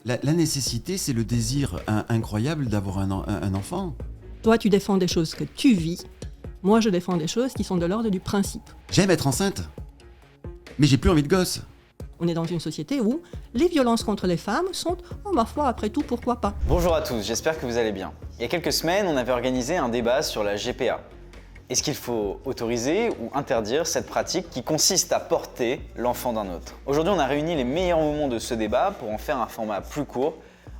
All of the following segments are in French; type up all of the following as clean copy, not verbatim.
La nécessité, c'est le désir incroyable d'avoir un enfant. Toi, tu défends des choses que tu vis. Moi, je défends des choses qui sont de l'ordre du principe. J'aime être enceinte, mais j'ai plus envie de gosse. On est dans une société où les violences contre les femmes sont, ma foi, après tout, pourquoi pas. Bonjour à tous, j'espère que vous allez bien. Il y a quelques semaines, on avait organisé un débat sur la GPA. Est-ce qu'il faut autoriser ou interdire cette pratique qui consiste à porter l'enfant d'un autre? Aujourd'hui, on a réuni les meilleurs moments de ce débat pour en faire un format plus court.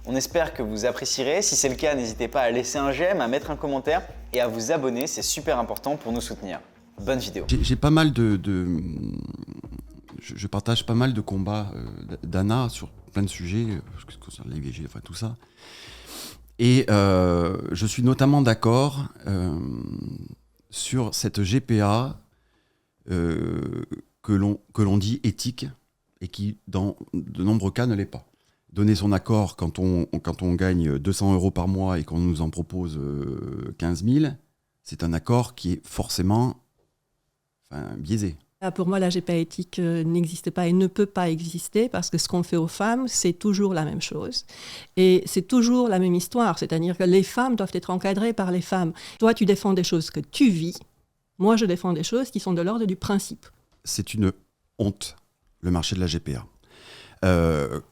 On espère que vous apprécierez. Si c'est le cas, n'hésitez pas à laisser un j'aime, à mettre un commentaire et à vous abonner, c'est super important pour nous soutenir. Bonne vidéo. J'ai pas mal je partage pas mal de combats d'Anna sur plein de sujets, ce qui concerne l'IVG, enfin tout ça. Et je suis notamment d'accord sur cette GPA que l'on dit éthique et qui, dans de nombreux cas, ne l'est pas. Donner son accord quand on gagne 200 € par mois et qu'on nous en propose 15 000, c'est un accord qui est forcément biaisé. Pour moi, la GPA éthique n'existe pas et ne peut pas exister parce que ce qu'on fait aux femmes, c'est toujours la même chose. Et c'est toujours la même histoire, c'est-à-dire que les femmes doivent être encadrées par les femmes. Toi, tu défends des choses que tu vis. Moi, je défends des choses qui sont de l'ordre du principe. C'est une honte, le marché de la GPA.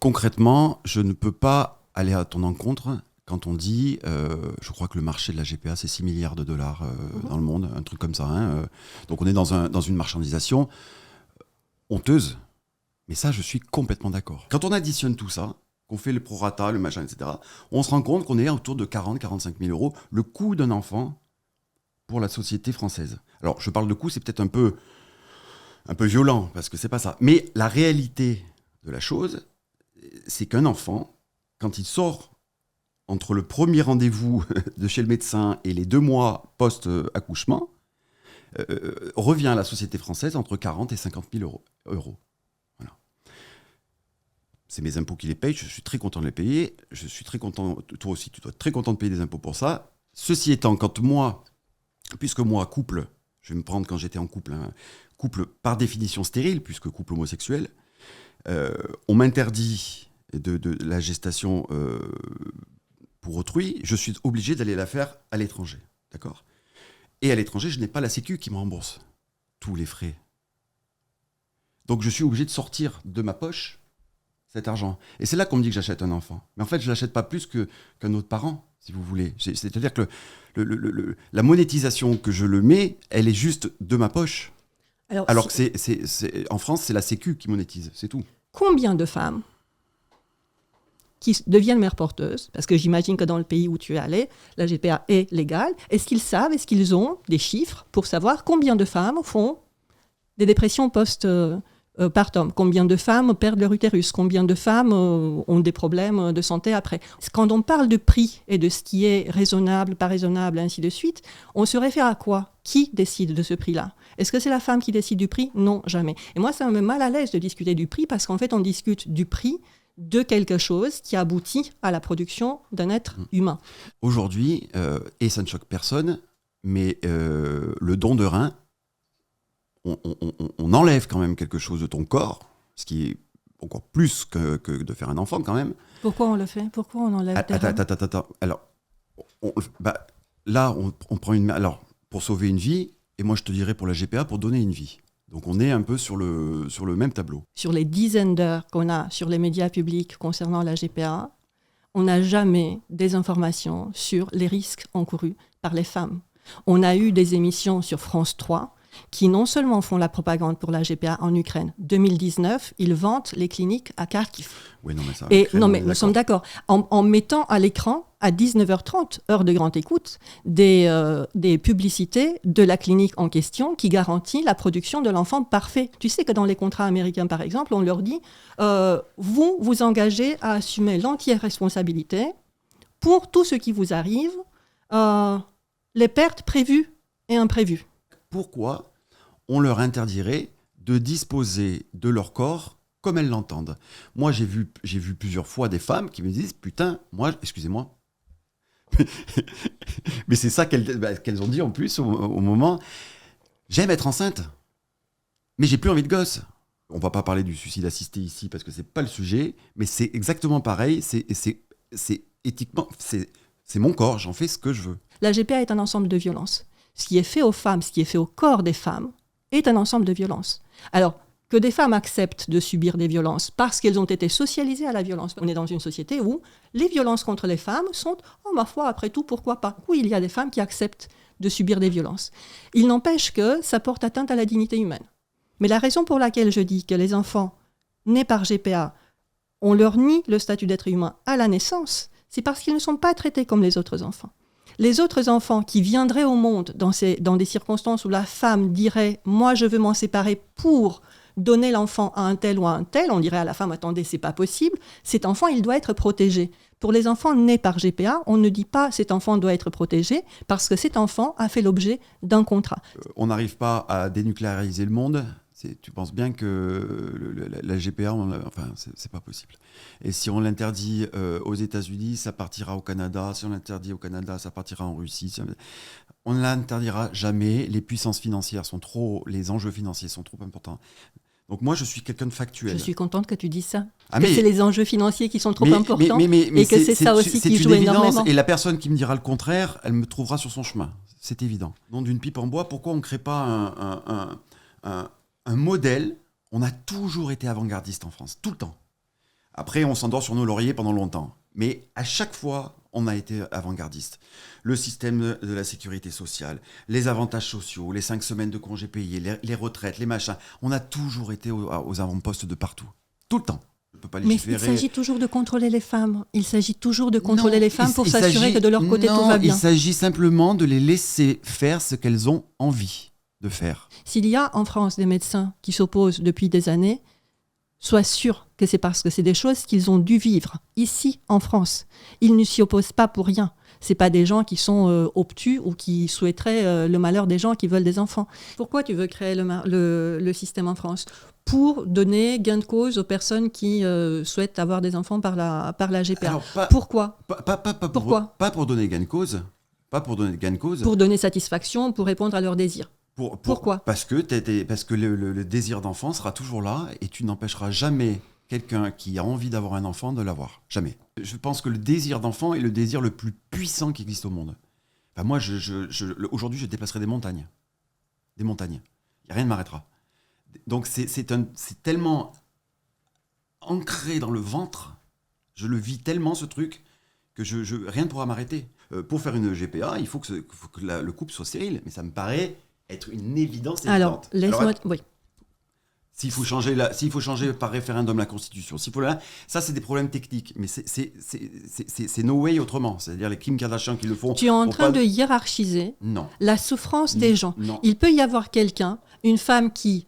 Concrètement, je ne peux pas aller à ton encontre quand on dit, je crois que le marché de la GPA, c'est 6 milliards de dollars dans le monde, un truc comme ça. Donc on est dans une marchandisation honteuse. Mais ça, je suis complètement d'accord. Quand on additionne tout ça, qu'on fait le prorata, le machin, etc., on se rend compte qu'on est autour de 40-45 000 € le coût d'un enfant pour la société française. Alors, je parle de coût, c'est peut-être un peu violent, parce que c'est pas ça. Mais la réalité de la chose, c'est qu'un enfant, quand il sort entre le premier rendez-vous de chez le médecin et les 2 mois post-accouchement, revient à la société française entre 40 et 50 000 €. Voilà. C'est mes impôts qui les payent, je suis très content de les payer, je suis très content, toi aussi tu dois être très content de payer des impôts pour ça. Ceci étant, puisque moi, couple, je vais me prendre quand j'étais en couple, couple par définition stérile, puisque couple homosexuel, on m'interdit de la gestation pour autrui, je suis obligé d'aller la faire à l'étranger, d'accord ? Et à l'étranger, je n'ai pas la Sécu qui me rembourse tous les frais. Donc je suis obligé de sortir de ma poche cet argent. Et c'est là qu'on me dit que j'achète un enfant. Mais en fait, je ne l'achète pas plus qu'un autre parent, si vous voulez. C'est-à-dire que la monétisation que je le mets, elle est juste de ma poche. Alors que en France, c'est la Sécu qui monétise, c'est tout. Combien de femmes qui deviennent mères porteuses, parce que j'imagine que dans le pays où tu es allé, la GPA est légale, est-ce qu'ils ont des chiffres pour savoir combien de femmes font des dépressions post-partum, combien de femmes perdent leur utérus, combien de femmes ont des problèmes de santé après. Quand on parle de prix et de ce qui est raisonnable, pas raisonnable, ainsi de suite, on se réfère à quoi ? Qui décide de ce prix-là ? Est-ce que c'est la femme qui décide du prix ? Non, jamais. Et moi, ça me met mal à l'aise de discuter du prix, parce qu'en fait, on discute du prix de quelque chose qui aboutit à la production d'un être humain. Aujourd'hui, et ça ne choque personne, mais le don de rein, on enlève quand même quelque chose de ton corps, ce qui est encore plus que de faire un enfant quand même. Pourquoi on le fait ? Pourquoi on enlève des reins ? Attends. Alors, là, on prend alors, pour sauver une vie, et moi je te dirais pour la GPA, pour donner une vie. Donc on est un peu sur le même tableau. Sur les dizaines d'heures qu'on a sur les médias publics concernant la GPA, on n'a jamais des informations sur les risques encourus par les femmes. On a eu des émissions sur France 3 qui non seulement font la propagande pour la GPA en Ukraine. 2019, ils vantent les cliniques à Kharkiv. Oui, non, mais ça... nous sommes d'accord. En mettant à l'écran, à 19h30, heure de grande écoute, des publicités de la clinique en question qui garantit la production de l'enfant parfait. Tu sais que dans les contrats américains, par exemple, on leur dit vous vous engagez à assumer l'entière responsabilité pour tout ce qui vous arrive, les pertes prévues et imprévues. Pourquoi on leur interdirait de disposer de leur corps comme elles l'entendent ? Moi, j'ai vu plusieurs fois des femmes qui me disent « Putain, moi, excusez-moi, mais c'est ça qu'elles ont dit en plus au moment, j'aime être enceinte, mais j'ai plus envie de gosse. » On va pas parler du suicide assisté ici parce que c'est pas le sujet, mais c'est exactement pareil. C'est éthiquement, c'est mon corps, j'en fais ce que je veux. La GPA est un ensemble de violences. Ce qui est fait aux femmes, ce qui est fait au corps des femmes, est un ensemble de violences. Alors, que des femmes acceptent de subir des violences parce qu'elles ont été socialisées à la violence. On est dans une société où les violences contre les femmes sont, ma foi, après tout, pourquoi pas. Oui, il y a des femmes qui acceptent de subir des violences. Il n'empêche que ça porte atteinte à la dignité humaine. Mais la raison pour laquelle je dis que les enfants nés par GPA, on leur nie le statut d'être humain à la naissance, c'est parce qu'ils ne sont pas traités comme les autres enfants. Les autres enfants qui viendraient au monde dans des circonstances où la femme dirait « moi, je veux m'en séparer pour donner l'enfant à un tel ou à un tel », on dirait à la femme « attendez, c'est pas possible », cet enfant, il doit être protégé. Pour les enfants nés par GPA, on ne dit pas « cet enfant doit être protégé » parce que cet enfant a fait l'objet d'un contrat. On n'arrive pas à dénucléariser le monde. Tu penses bien que la GPA, enfin, c'est pas possible. Et si on l'interdit aux États-Unis, ça partira au Canada. Si on l'interdit au Canada, ça partira en Russie. On ne l'interdira jamais. Les puissances financières sont les enjeux financiers sont trop importants. Donc moi, je suis quelqu'un de factuel. Je suis contente que tu dises ça. Ah, que c'est les enjeux financiers qui sont trop importants et que c'est ça aussi qui joue énormément. Et la personne qui me dira le contraire, elle me trouvera sur son chemin. C'est évident. Nom d'une pipe en bois, pourquoi on ne crée pas un modèle? On a toujours été avant-gardiste en France, tout le temps. Après, on s'endort sur nos lauriers pendant longtemps. Mais à chaque fois, on a été avant-gardiste. Le système de la sécurité sociale, les avantages sociaux, les 5 semaines de congés payés, les retraites, les machins. On a toujours été aux avant-postes de partout. Tout le temps. Je peux pas légiférer. Mais il s'agit toujours de contrôler les femmes. Il s'agit toujours de contrôler les femmes pour s'assurer que de leur côté, tout va bien. Il s'agit simplement de les laisser faire ce qu'elles ont envie de faire. S'il y a en France des médecins qui s'opposent depuis des années, sois sûr que c'est parce que c'est des choses qu'ils ont dû vivre ici en France. Ils ne s'y opposent pas pour rien. C'est pas des gens qui sont obtus ou qui souhaiteraient le malheur des gens qui veulent des enfants. Pourquoi tu veux créer le système en France? Pour donner gain de cause aux personnes qui souhaitent avoir des enfants par la GPA. Alors, pourquoi? Pourquoi? Pas pour donner gain de cause. Pas pour donner gain de cause. Pour donner satisfaction, pour répondre à leurs désirs. Pourquoi? Parce que le désir d'enfant sera toujours là et tu n'empêcheras jamais quelqu'un qui a envie d'avoir un enfant de l'avoir. Jamais. Je pense que le désir d'enfant est le désir le plus puissant qui existe au monde. Enfin, moi, aujourd'hui, je déplacerai des montagnes. Des montagnes. Rien ne m'arrêtera. Donc, c'est tellement ancré dans le ventre, je le vis tellement, ce truc, que rien ne pourra m'arrêter. Pour faire une GPA, il faut que le couple soit stérile. Mais ça me paraît être une évidence évidente. Alors, laisse-moi... Oui. S'il faut changer par référendum la Constitution, ça c'est des problèmes techniques, mais c'est no way autrement. C'est-à-dire les Kim Kardashian qui le font. Tu es en train de hiérarchiser la souffrance des gens. Non. Il peut y avoir quelqu'un, une femme qui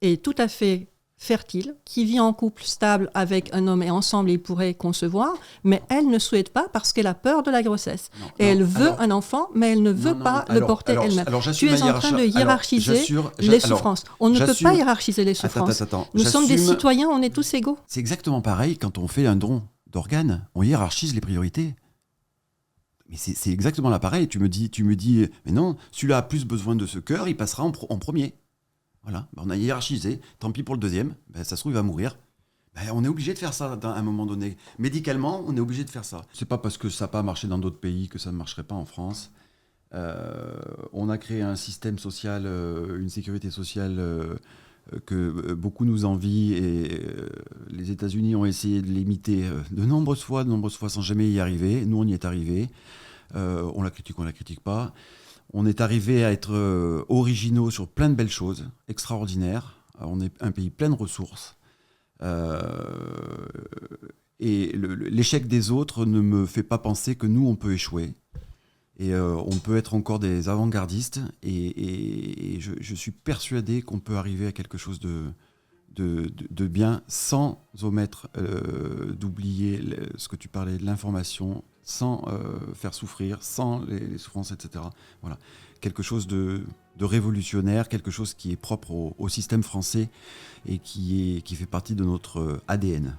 est tout à fait fertile, qui vit en couple stable avec un homme et ensemble ils pourraient concevoir, mais elle ne souhaite pas parce qu'elle a peur de la grossesse. Elle veut un enfant, mais elle ne veut pas le porter elle-même. Tu es en train de hiérarchiser les souffrances. On ne peut pas hiérarchiser les souffrances. Nous sommes des citoyens, on est tous égaux. C'est exactement pareil quand on fait un don d'organes, on hiérarchise les priorités. Mais c'est exactement là pareil. Tu me dis, mais non, celui-là a plus besoin de ce cœur, il passera en premier. Voilà, on a hiérarchisé, tant pis pour le deuxième, ça se trouve il va mourir. On est obligé de faire ça à un moment donné. Médicalement, on est obligé de faire ça. C'est pas parce que ça n'a pas marché dans d'autres pays que ça ne marcherait pas en France. On a créé un système social, une sécurité sociale que beaucoup nous envient et les États-Unis ont essayé de l'imiter de nombreuses fois sans jamais y arriver. Nous, on y est arrivé. On la critique pas. On est arrivé à être originaux sur plein de belles choses, extraordinaires. On est un pays plein de ressources. Et l'échec des autres ne me fait pas penser que nous, on peut échouer. Et on peut être encore des avant-gardistes. Et je suis persuadé qu'on peut arriver à quelque chose de bien sans omettre d'oublier ce que tu parlais de l'information, sans faire souffrir, sans les souffrances, etc. Voilà. Quelque chose de révolutionnaire, quelque chose qui est propre au système français et qui fait partie de notre ADN.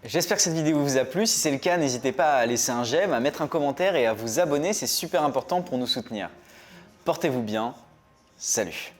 J'espère que cette vidéo vous a plu. Si c'est le cas, n'hésitez pas à laisser un j'aime, à mettre un commentaire et à vous abonner. C'est super important pour nous soutenir. Portez-vous bien. Salut.